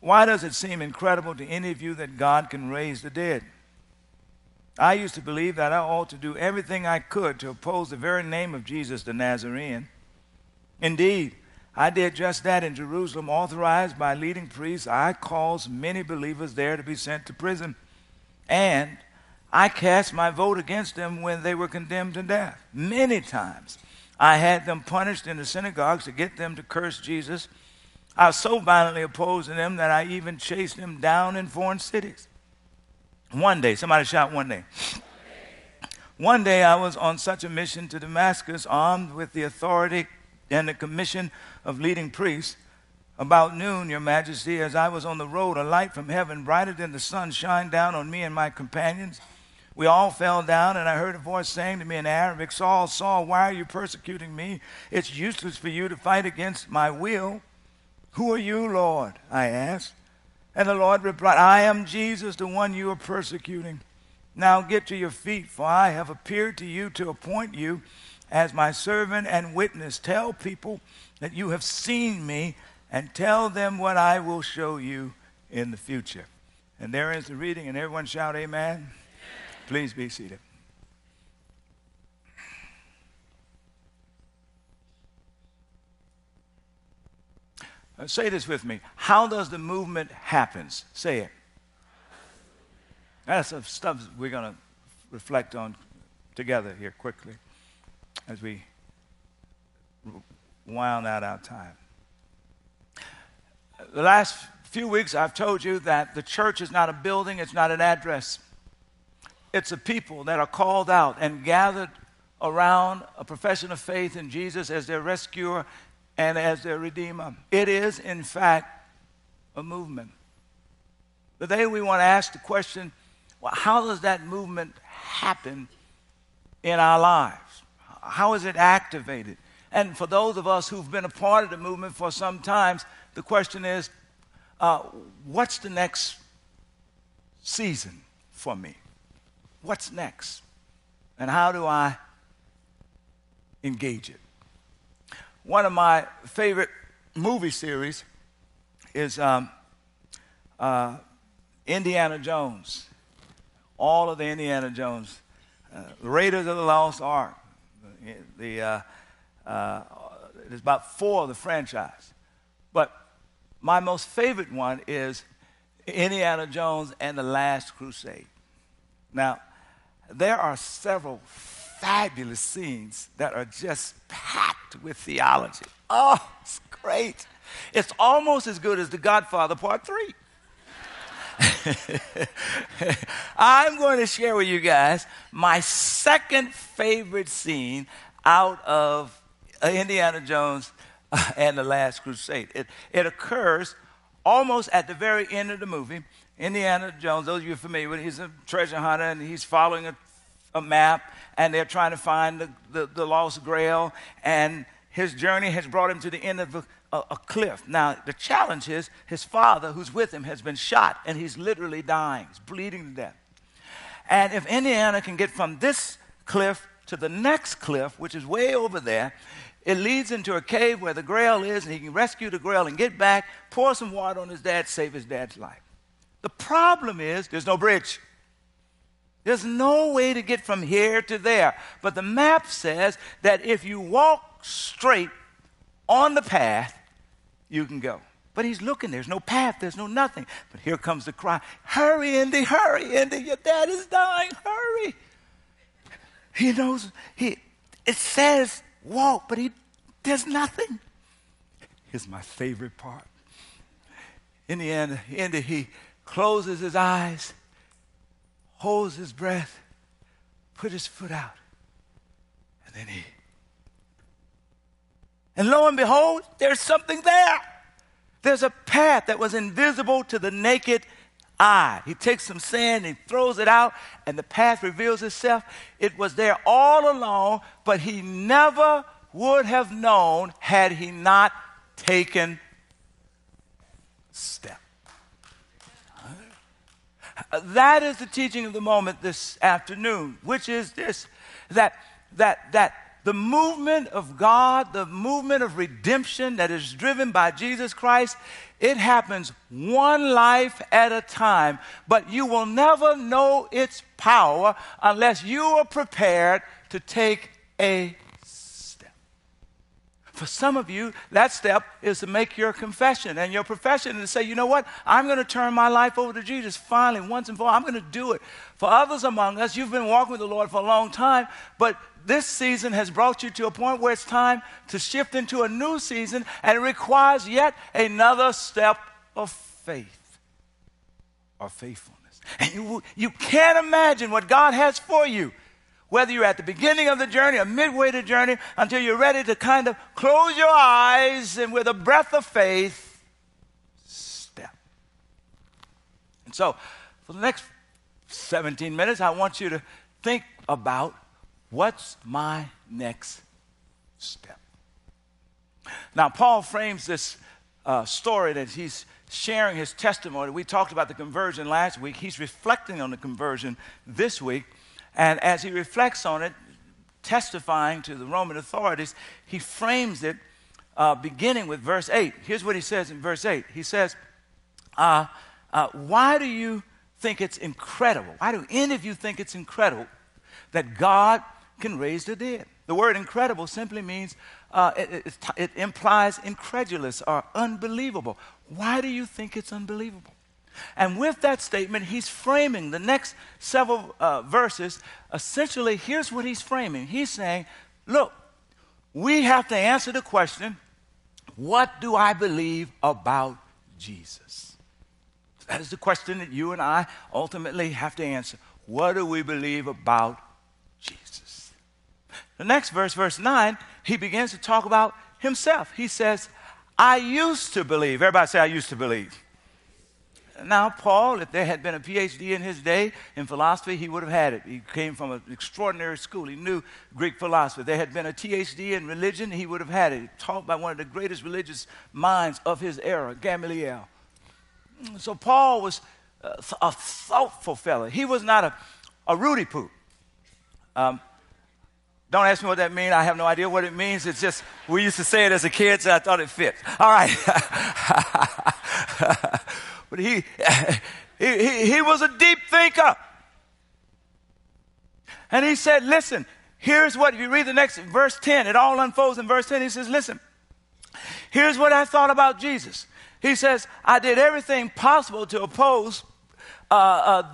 Why does it seem incredible to any of you that God can raise the dead? I used to believe that I ought to do everything I could to oppose the very name of Jesus the Nazarene. Indeed, I did just that in Jerusalem, authorized by leading priests. I caused many believers there to be sent to prison. And I cast my vote against them when they were condemned to death. Many times I had them punished in the synagogues to get them to curse Jesus. I was so violently opposed to them that I even chased them down in foreign cities. One day, somebody shout one day. One day I was on such a mission to Damascus, armed with the authority and the commission of leading priests. About noon, Your Majesty, as I was on the road, a light from heaven, brighter than the sun, shined down on me and my companions. We all fell down, and I heard a voice saying to me in Arabic, Saul, Saul, why are you persecuting me? It's useless for you to fight against my will. Who are you, Lord? I asked. And the Lord replied, I am Jesus, the one you are persecuting. Now get to your feet, for I have appeared to you to appoint you as my servant and witness. Tell people that you have seen me, and tell them what I will show you in the future. And there is the reading, and everyone shout amen. Amen. Please be seated. Say this with me. How does the movement happen? Say it. That's some stuff we're going to reflect on together here quickly as we wound out our time. The last few weeks I've told you that the church is not a building, it's not an address. It's a people that are called out and gathered around a profession of faith in Jesus as their rescuer and as their redeemer. It is, in fact, a movement. Today we want to ask the question, well, how does that movement happen in our lives? How is it activated? And for those of us who've been a part of the movement for some time, the question is, what's the next season for me? What's next? And how do I engage it? One of my favorite movie series is Indiana Jones. All of the Indiana Jones. Raiders of the Lost Ark. There's about 4 of the franchise. But my most favorite one is Indiana Jones and the Last Crusade. Now, there are several fabulous scenes that are just packed with theology. Oh, it's great. It's almost as good as The Godfather Part 3. I'm going to share with you guys my second favorite scene out of Indiana Jones and the Last Crusade. It occurs almost at the very end of the movie. Indiana Jones, those of you familiar with it, he's a treasure hunter and he's following a map, and they're trying to find the lost grail, and his journey has brought him to the end of a cliff. Now, the challenge is his father, who's with him, has been shot, and he's literally dying. He's bleeding to death. And if Indiana can get from this cliff to the next cliff, which is way over there, it leads into a cave where the grail is, and he can rescue the grail and get back, pour some water on his dad, save his dad's life. The problem is there's no bridge. There's no way to get from here to there. But the map says that if you walk straight on the path, you can go. But he's looking. There's no path. There's no nothing. But here comes the cry, hurry, Indy, your dad is dying, hurry. He knows, it says walk, but there's nothing. Here's my favorite part. In the end, he closes his eyes, holds his breath, put his foot out, and then and lo and behold, there's something there. There's a path that was invisible to the naked eye. He takes some sand and throws it out, and the path reveals itself. It was there all along, but he never would have known had he not taken a step. That is the teaching of the moment this afternoon, which is this, that the movement of God, the movement of redemption that is driven by Jesus Christ, it happens one life at a time, but you will never know its power unless you are prepared to take a step. For some of you, that step is to make your confession, and your profession is to say, you know what, I'm going to turn my life over to Jesus finally, once and for all. I'm going to do it. For others among us, you've been walking with the Lord for a long time, but this season has brought you to a point where it's time to shift into a new season, and it requires yet another step of faith or faithfulness. And you can't imagine what God has for you, whether you're at the beginning of the journey or midway the journey, until you're ready to kind of close your eyes and with a breath of faith, step. And so, for the next 17 minutes, I want you to think about, what's my next step? Now, Paul frames this story that he's sharing his testimony. We talked about the conversion last week. He's reflecting on the conversion this week. And as he reflects on it, testifying to the Roman authorities, he frames it beginning with verse 8. Here's what he says in verse 8. He says, why do you think it's incredible? Why do any of you think it's incredible that God can raise the dead? The word incredible simply means, it implies incredulous or unbelievable. Why do you think it's unbelievable? And with that statement, he's framing the next several verses. Essentially, here's what he's framing. He's saying, look, we have to answer the question, what do I believe about Jesus? That is the question that you and I ultimately have to answer. What do we believe about Jesus? The next verse, verse 9, he begins to talk about himself. He says, I used to believe. Everybody say, I used to believe. Now, Paul, if there had been a PhD in his day in philosophy, he would have had it. He came from an extraordinary school. He knew Greek philosophy. If there had been a PhD in religion, he would have had it. Taught by one of the greatest religious minds of his era, Gamaliel. So Paul was a thoughtful fellow. He was not a Rudy Poo. Don't ask me what that means. I have no idea what it means. It's just, we used to say it as a kid, so I thought it fit. All right. But he was a deep thinker. And he said, listen, here's what, if you read the next verse 10, it all unfolds in verse 10. He says, listen, here's what I thought about Jesus. He says, I did everything possible to oppose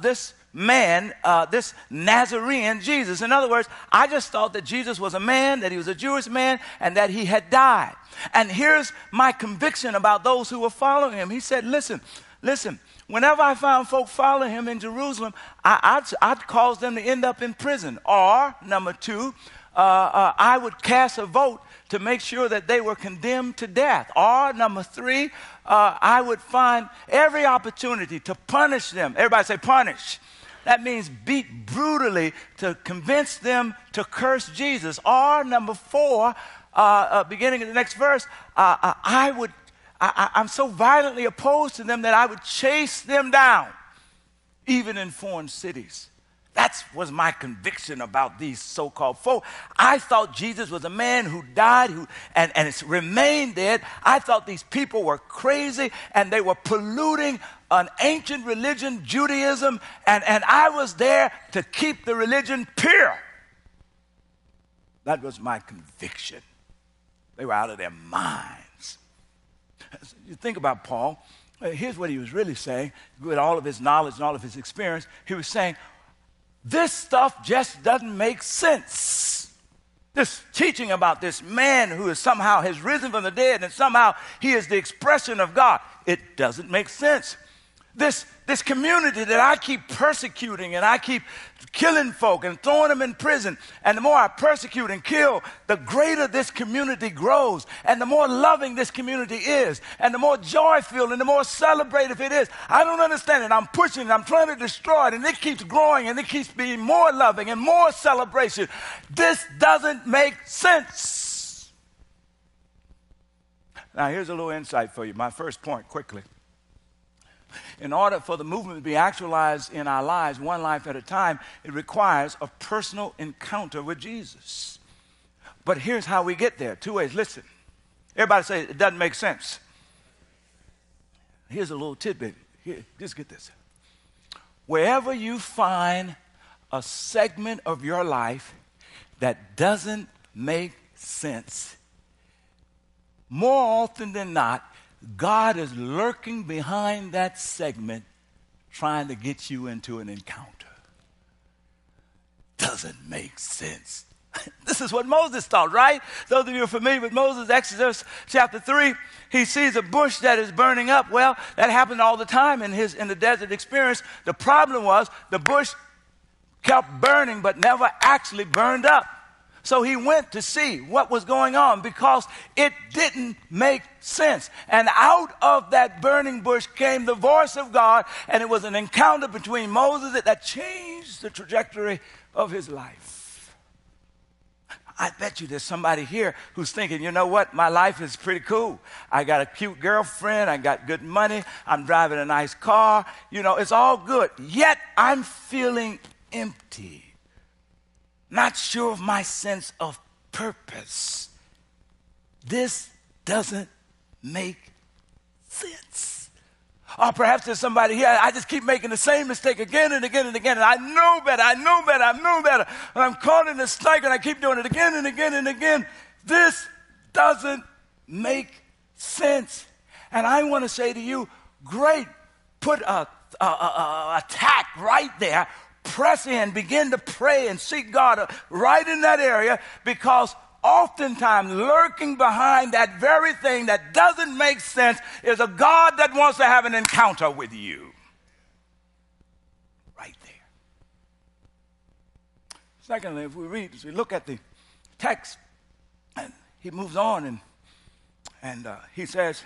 this man, this Nazarene Jesus. In other words, I just thought that Jesus was a man, that he was a Jewish man, and that he had died. And here's my conviction about those who were following him. He said, listen, whenever I found folk following him in Jerusalem, I'd cause them to end up in prison. Or, number two, I would cast a vote to make sure that they were condemned to death. Or, number three, I would find every opportunity to punish them. Everybody say punish. That means beat brutally to convince them to curse Jesus. Or, number four, beginning in the next verse, I'm so violently opposed to them that I would chase them down, even in foreign cities. That was my conviction about these so-called folk. I thought Jesus was a man who died and it's remained dead. I thought these people were crazy and they were polluting an ancient religion, Judaism, and I was there to keep the religion pure. That was my conviction. They were out of their minds. You think about Paul. Here's what he was really saying. With all of his knowledge and all of his experience, he was saying, this stuff just doesn't make sense. This teaching about this man who is somehow has risen from the dead and somehow he is the expression of God, it doesn't make sense. This community that I keep persecuting and I keep killing folk and throwing them in prison, and the more I persecute and kill, the greater this community grows, and the more loving this community is, and the more joy-filled and the more celebrative it is. I don't understand it. I'm pushing it. I'm trying to destroy it, and it keeps growing, and it keeps being more loving and more celebration. This doesn't make sense. Now, here's a little insight for you. My first point, quickly. In order for the movement to be actualized in our lives, one life at a time, it requires a personal encounter with Jesus. But here's how we get there. Two ways. Listen. Everybody say it doesn't make sense. Here's a little tidbit. Here, just get this. Wherever you find a segment of your life that doesn't make sense, more often than not, God is lurking behind that segment trying to get you into an encounter. Doesn't make sense. This is what Moses thought, right? Those of you who are familiar with Moses, Exodus chapter 3, he sees a bush that is burning up. Well, that happened all the time in the desert experience. The problem was the bush kept burning but never actually burned up. So he went to see what was going on because it didn't make sense. And out of that burning bush came the voice of God, and it was an encounter between Moses that changed the trajectory of his life. I bet you there's somebody here who's thinking, you know what, my life is pretty cool. I got a cute girlfriend, I got good money, I'm driving a nice car, it's all good. Yet I'm feeling empty, not sure of my sense of purpose. This doesn't make sense. Or perhaps there's somebody here, I just keep making the same mistake again and again and again, and I know better, and I'm caught in this cycle, and I keep doing it again and again and again. This doesn't make sense. And I want to say to you, great, put a attack right there, press in, begin to pray and seek God right in that area, because oftentimes lurking behind that very thing that doesn't make sense is a God that wants to have an encounter with you. Right there. Secondly, if we look at the text, and he moves on and he says,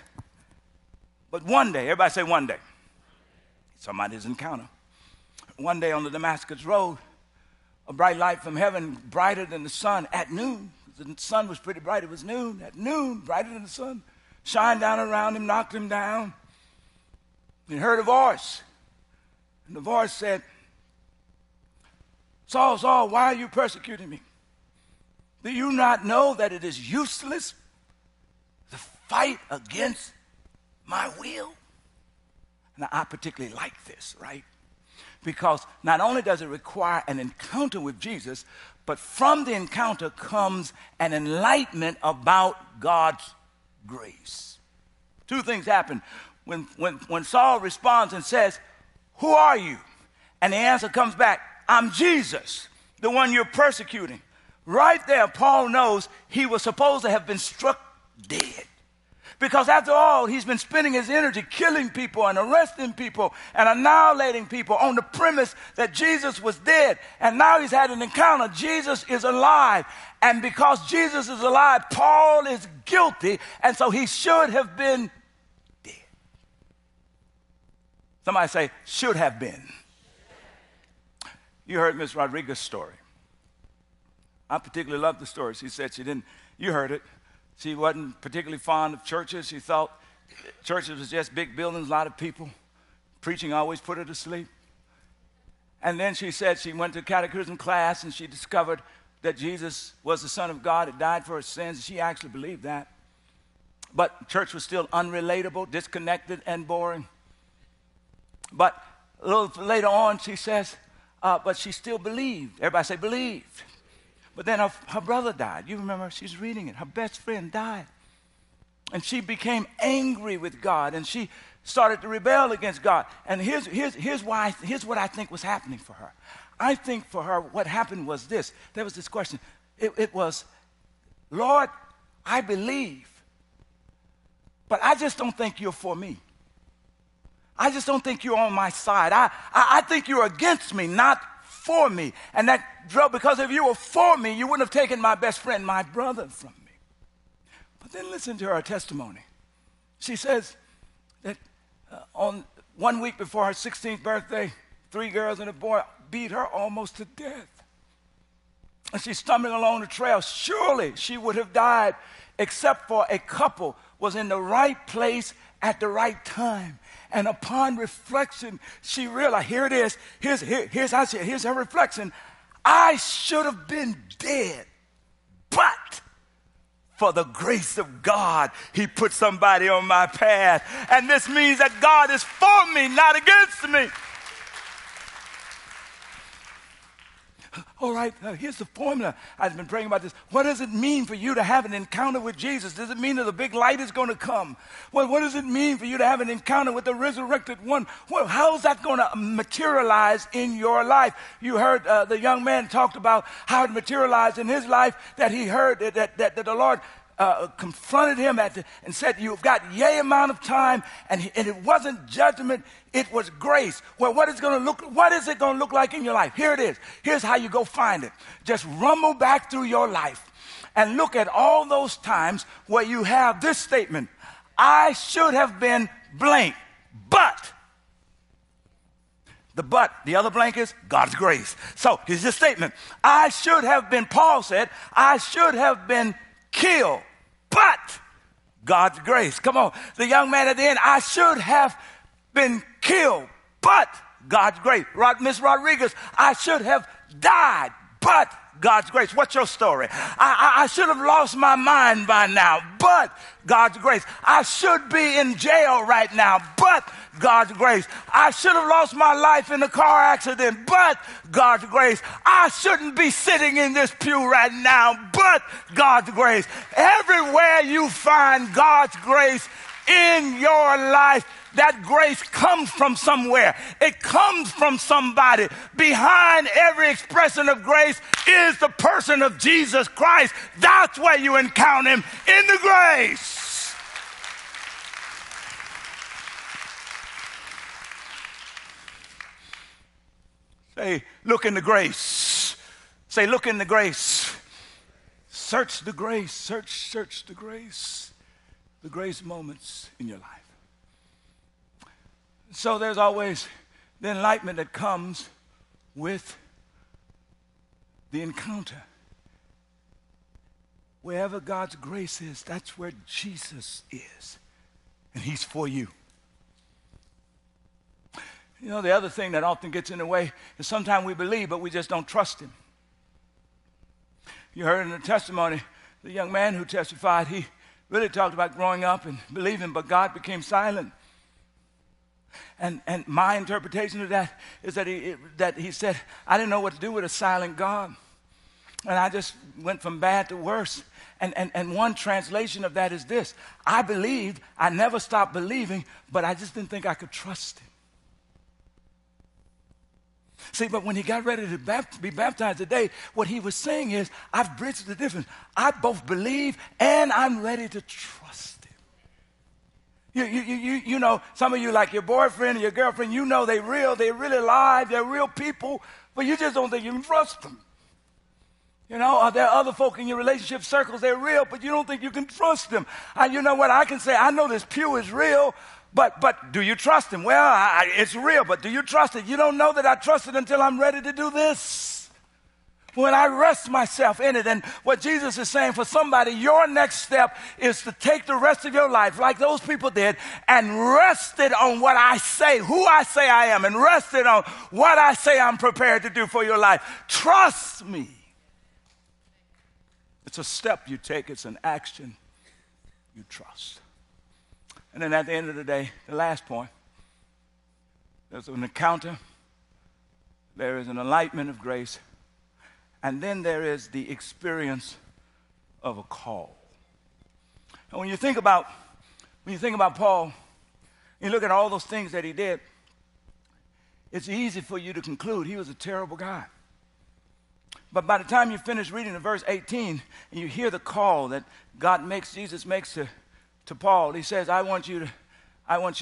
but one day, everybody say one day. Somebody's encounter. One day on the Damascus road, a bright light from heaven, brighter than the sun at noon. The sun was pretty bright. It was noon. At noon, brighter than the sun, shined down around him, knocked him down. He heard a voice. And the voice said, Saul, Saul, why are you persecuting me? Do you not know that it is useless to fight against my will? Now, I particularly like this, right? Because not only does it require an encounter with Jesus, but from the encounter comes an enlightenment about God's grace. Two things happen. When Saul responds and says, who are you? And the answer comes back, I'm Jesus, the one you're persecuting. Right there, Paul knows he was supposed to have been struck dead. Because after all, he's been spending his energy killing people and arresting people and annihilating people on the premise that Jesus was dead. And now he's had an encounter. Jesus is alive. And because Jesus is alive, Paul is guilty. And so he should have been dead. Somebody say, should have been. You heard Miss Rodriguez's story. I particularly love the story. She said she didn't, you heard it. She wasn't particularly fond of churches. She thought churches was just big buildings, a lot of people. Preaching always put her to sleep. And then she said she went to catechism class and she discovered that Jesus was the Son of God, had died for her sins. She actually believed that. But church was still unrelatable, disconnected, and boring. But a little later on, she says, but she still believed. Everybody say believed. But then her brother died. You remember, she's reading it. Her best friend died. And she became angry with God, and she started to rebel against God. And here's what I think was happening for her. I think for her what happened was this. There was this question. It was, Lord, I believe, but I just don't think you're for me. I just don't think you're on my side. I think you're against me, not for me. And that drove, because if you were for me, you wouldn't have taken my best friend, my brother, from me. But then listen to her testimony. She says that on 1 week before her 16th birthday, 3 girls and a boy beat her almost to death. And she's stumbling along the trail. Surely she would have died except for a couple was in the right place at the right time. And upon reflection, she realized, here it is. Here's her reflection. I should have been dead, but for the grace of God, he put somebody on my path. And this means that God is for me, not against me. All right, now here's the formula. I've been praying about this. What does it mean for you to have an encounter with Jesus? Does it mean that the big light is going to come? Well, what does it mean for you to have an encounter with the resurrected one? Well, how is that going to materialize in your life? You heard the young man talked about how it materialized in his life, that he heard that the Lord confronted him and said, you've got yea amount of time, and it wasn't judgment, it was grace. Well, what is it going to look like in your life? Here it is. Here's how you go find it. Just rumble back through your life and look at all those times where you have this statement: I should have been blank, but. The other blank is God's grace. So here's the statement. I should have been, Paul said, I should have been killed, but God's grace. Come on. The young man at the end, I should have been killed, but God's grace. Miss Rodriguez, I should have died, but God's grace. What's your story? I should have lost my mind by now, but God's grace. I should be in jail right now, but God's grace. I should have lost my life in a car accident, but God's grace. I shouldn't be sitting in this pew right now, but God's grace. Everywhere you find God's grace in your life, that grace comes from somewhere. It comes from somebody. Behind every expression of grace is the person of Jesus Christ. That's where you encounter him, in the grace. Say, look in the grace. Say, look in the grace. Search the grace. Search the grace. The grace moments in your life. So there's always the enlightenment that comes with the encounter. Wherever God's grace is, that's where Jesus is. And he's for you. You know, the other thing that often gets in the way is sometimes we believe, but we just don't trust him. You heard in the testimony, the young man who testified, he really talked about growing up and believing, but God became silent. And my interpretation of that is that he said, I didn't know what to do with a silent God. And I just went from bad to worse. And one translation of that is this: I believed, I never stopped believing, but I just didn't think I could trust him. See, but when he got ready to be baptized today, what he was saying is, I've bridged the difference. I both believe and I'm ready to trust him. You know, some of you, like your boyfriend or your girlfriend, you know they're real, they're really alive, they're real people, but you just don't think you can trust them. You know, there are other folk in your relationship circles, they're real, but you don't think you can trust them. And you know what, I can say, I know this pew is real, but do you trust him? Well, it's real, but do you trust it? You don't know that I trust it until I'm ready to do this. When I rest myself in it. And what Jesus is saying for somebody, your next step is to take the rest of your life, like those people did, and rest it on what I say, who I say I am, and rest it on what I say I'm prepared to do for your life. Trust me. It's a step you take. It's an action you trust. And then at the end of the day, the last point, there's an encounter, there is an enlightenment of grace, and then there is the experience of a call. And when you think about Paul, you look at all those things that he did, it's easy for you to conclude he was a terrible guy. But by the time you finish reading in verse 18 and you hear the call that Jesus makes to Paul, he says, I want you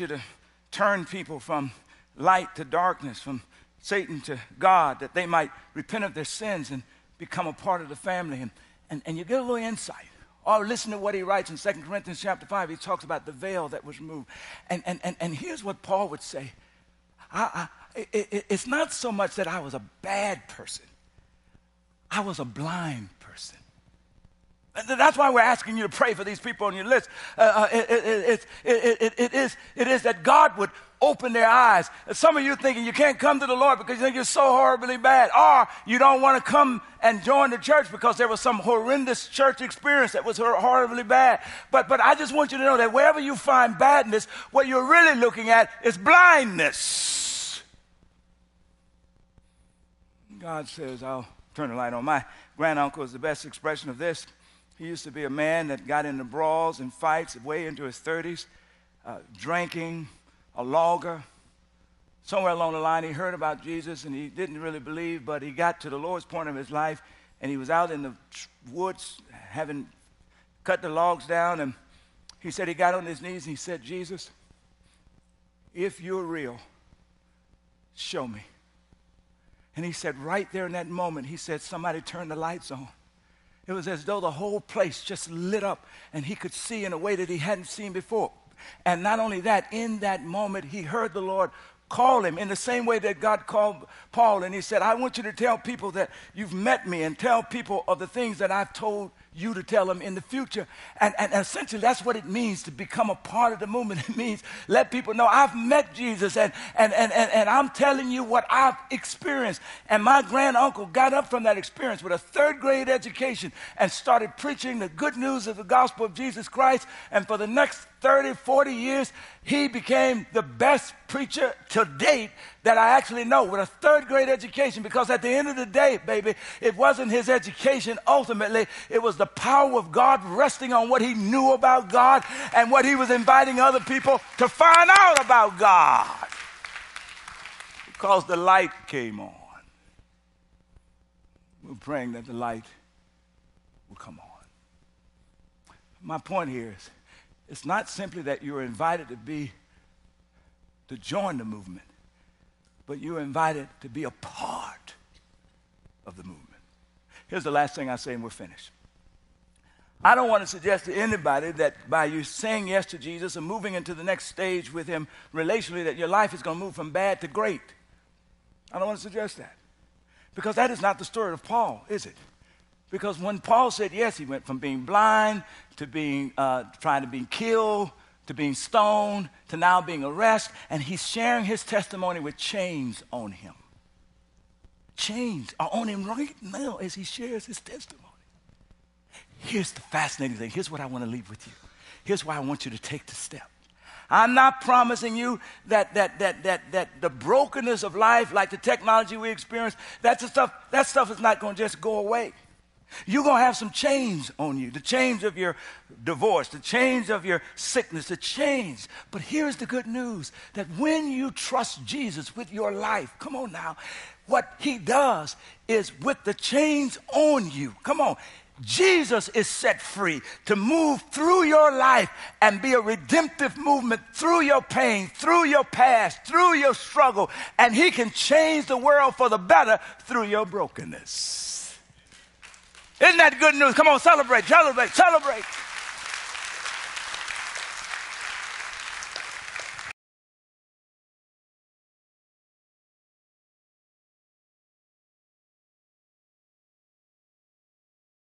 to turn people from light to darkness, from Satan to God, that they might repent of their sins and become a part of the family. And you get a little insight. Or listen to what he writes in 2 Corinthians chapter 5. He talks about the veil that was removed. And here's what Paul would say. It's not so much that I was a bad person. I was a blind person. That's why we're asking you to pray for these people on your list. It is that God would open their eyes. Some of you thinking you can't come to the Lord because you think you're so horribly bad, or you don't want to come and join the church because there was some horrendous church experience that was horribly bad. But I just want you to know that wherever you find badness, what you're really looking at is blindness. God says, I'll turn the light on. My granduncle is the best expression of this. He used to be a man that got into brawls and fights way into his 30s, drinking, a logger. Somewhere along the line, he heard about Jesus, and he didn't really believe, but he got to the lowest point of his life, and he was out in the woods having cut the logs down, and he said he got on his knees, and he said, Jesus, if you're real, show me. And he said right there in that moment, he said, somebody turned the lights on. It was as though the whole place just lit up, and he could see in a way that he hadn't seen before. And not only that, in that moment, he heard the Lord call him in the same way that God called Paul. And he said, I want you to tell people that you've met me, and tell people of the things that I've told you to tell them in the future. And essentially, that's what it means to become a part of the movement. It means let people know I've met Jesus, and I'm telling you what I've experienced. And my granduncle got up from that experience with a third-grade education and started preaching the good news of the gospel of Jesus Christ. And for the next 30, 40 years, he became the best preacher to date that I actually know, with a third-grade education. Because at the end of the day, baby, it wasn't his education ultimately. It was the power of God resting on what he knew about God and what he was inviting other people to find out about God. Because the light came on. We're praying that the light will come on. My point here is, it's not simply that you're invited to join the movement, but you're invited to be a part of the movement. Here's the last thing I say, and we're finished. I don't want to suggest to anybody that by you saying yes to Jesus and moving into the next stage with him relationally, that your life is going to move from bad to great. I don't want to suggest that. Because that is not the story of Paul, is it? Because when Paul said yes, he went from being blind to being trying to be killed, to being stoned, to now being arrested, and he's sharing his testimony with chains on him. Chains are on him right now as he shares his testimony. Here's the fascinating thing. Here's what I want to leave with you. Here's why I want you to take the step. I'm not promising you that the brokenness of life, like the technology we experience, that stuff is not going to just go away. You're going to have some chains on you, the chains of your divorce, the chains of your sickness, the chains. But here's the good news, that when you trust Jesus with your life, come on now, what he does is with the chains on you, come on, Jesus is set free to move through your life and be a redemptive movement through your pain, through your past, through your struggle, and he can change the world for the better through your brokenness. Isn't that good news? Come on, celebrate, celebrate, celebrate.